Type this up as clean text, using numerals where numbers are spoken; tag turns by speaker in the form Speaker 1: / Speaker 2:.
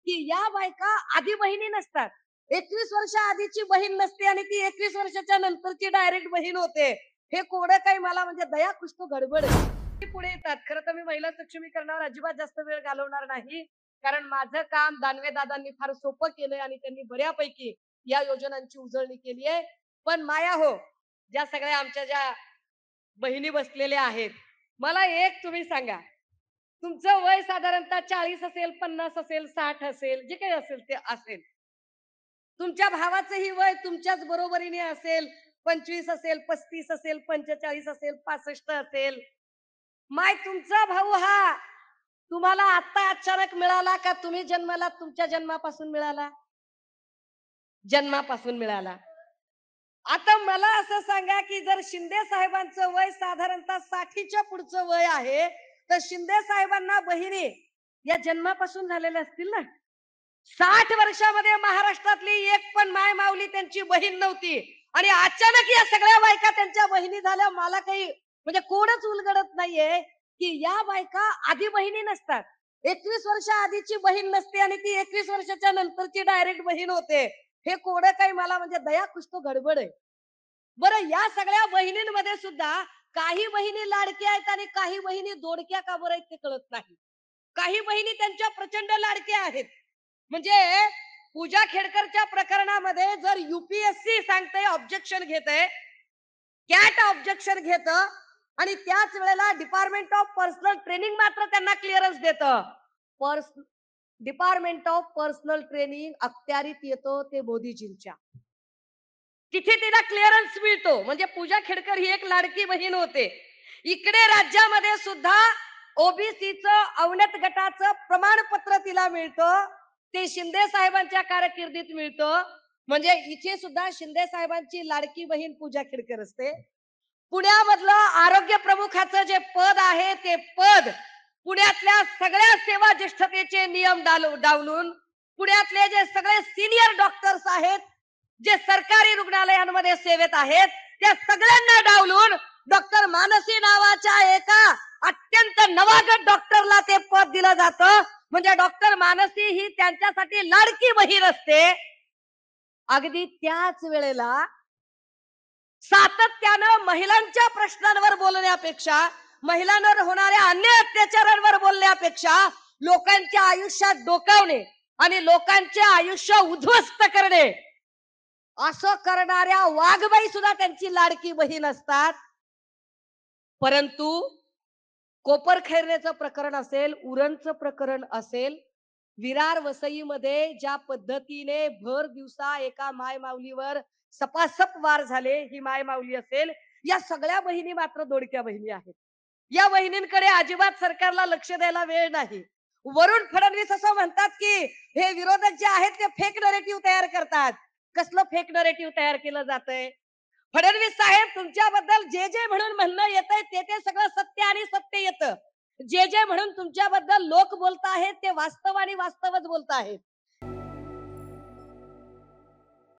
Speaker 1: की या बायका आधी बहिणी नसतात. 21 वर्ष आधीची बहीण नसते आणि ती 21 वर्षाच्या नंतरची डायरेक्ट बहीण होते. हे कोडं काही मला म्हणजे दया कुछ तो गडबड आहे. ते पुढे येतात. खरं तर मी महिला सक्षमीकरणावर अजिबात जास्त वेळ घालवणार नाही. कारण माझं काम दानवे दादांनी फार सोपं केलंय आणि त्यांनी बऱ्यापैकी या योजनांची उजळणी केली आहे. पण माया हो, ज्या सगळ्या आमच्या ज्या बहिणी बसलेल्या आहेत, मला एक तुम्ही सांगा, तुमचं वय साधारणतः 40 असेल, 50 असेल, 60 असेल, जे काही असेल ते असेल. तुमच्या भावाचंही वय तुमच्याच बरोबरीने असेल, 25 असेल, 35 असेल, 45 असेल, 65 असेल. माय तुमचा भाऊ हा तुम्हाला आता अचानक मिळाला का तुम्ही जन्माला तुमच्या जन्मापासून मिळाला? जन्मापासून मिळाला. आता मला असं सांगा, की जर शिंदे साहेबांचं वय साधारणतः 60च्या पुढचं वय आहे, तर शिंदे साहेबांना बहिणी या जन्मापासून झालेल्या असतील ना? 60 वर्षामध्ये महाराष्ट्रातली एक पण माय माऊली त्यांची बहीण नव्हती आणि अचानक या सगळ्या बायका त्यांच्या बहिणी झाल्या. मला काही म्हणजे कोणच उलगडत नाहीये, की या बायका आधी बहिणी नसतात. 21 वर्ष आधीची बहीण नसते आणि ती 21 वर्षाच्या नंतरची डायरेक्ट बहीण होते. हे कोडं काही मला म्हणजे दया कुछ तो गडबड आहे. बरं या सगळ्या बहिणींमध्ये सुद्धा काही बहिणी लाडक्या आहेत आणि काही बहिणी दोडक्या का बरं आहेत ते कळत नाही. काही बहिणी त्यांच्या प्रचंड लाडक्या आहेत. म्हणजे पूजा खेडकरच्या प्रकरणामध्ये जर युपीएससी सांगते ऑब्जेक्शन घेते, कॅट ऑब्जेक्शन घेत आणि त्याच वेळेला डिपार्टमेंट ऑफ पर्सनल ट्रेनिंग मात्र त्यांना क्लिअरन्स देतं. Purse department of personal training अखत्यारीत येतो ते मोदीजींच्या. तिथे तिला क्लिअरन्स मिळतो. म्हणजे पूजा खेडकर ही एक लाडकी बहीण होते. इकडे राज्यामध्ये सुद्धा ओबीसीचं अवनत गटाचं प्रमाणपत्र तिला मिळतं. ते शिंदे साहेबांच्या कारकिर्दीत मिळतं. म्हणजे इथे सुद्धा शिंदे साहेबांची लाडकी बहीण पूजा खेडकर असते. पुण्यामधलं आरोग्य प्रमुखाचं जे पद आहे ते पद पुण्यातल्या सगळ्या सेवा ज्येष्ठतेचे नियम डावलून पुण्यातले जे सगळे सिनियर डॉक्टर्स आहेत, जे सरकारी रुग्णालयांमध्ये सेवेत आहेत, त्या सगळ्यांना डावलून डॉक्टर मानसी नावाच्या एका अत्यंत नवागत डॉक्टरला ते पद दिलं जातं. म्हणजे डॉक्टर मानसी ही त्यांच्यासाठी लाडकी बहीण असते. अगदी त्याच वेळेला सातत्यानं महिलांच्या प्रश्नांवर बोलण्यापेक्षा, महिलांवर होणाऱ्या अन्याय अत्याचारांवर बोलण्यापेक्षा लोकांच्या आयुष्यात डोकावणे आणि लोकांचे आयुष्य उद्ध्वस्त करणे असं करणाऱ्या वाघबाई सुद्धा त्यांची लाडकी बहीण असतात. परंतु कोपर खैरनेचं प्रकरण असेल, उरणचं प्रकरण असेल, विरार वसईमध्ये ज्या पद्धतीने भर दिवसा एका माय माऊलीवर सपासप वार झाले, ही माय माऊली असेल, या सगळ्या बहिणी मात्र दोडक्या बहिणी आहेत. या बहिणींकडे अजिबात सरकारला लक्ष द्यायला वेळ नाही. वरुण फडणवीस असं म्हणतात, की हे विरोधक जे आहेत ते फेक नरेटिव्ह तयार करतात. कसलं फेक नरेटिव्ह तयार केलं जातंय? फडणवीस साहेब तुमच्याबद्दल जे जे म्हणून म्हणणं येतंय ते ते सगळं सत्य आणि सत्य येतं. जे जे म्हणून तुमच्याबद्दल लोक बोलत आहेत ते वास्तव आणि वास्तवच बोलत आहेत.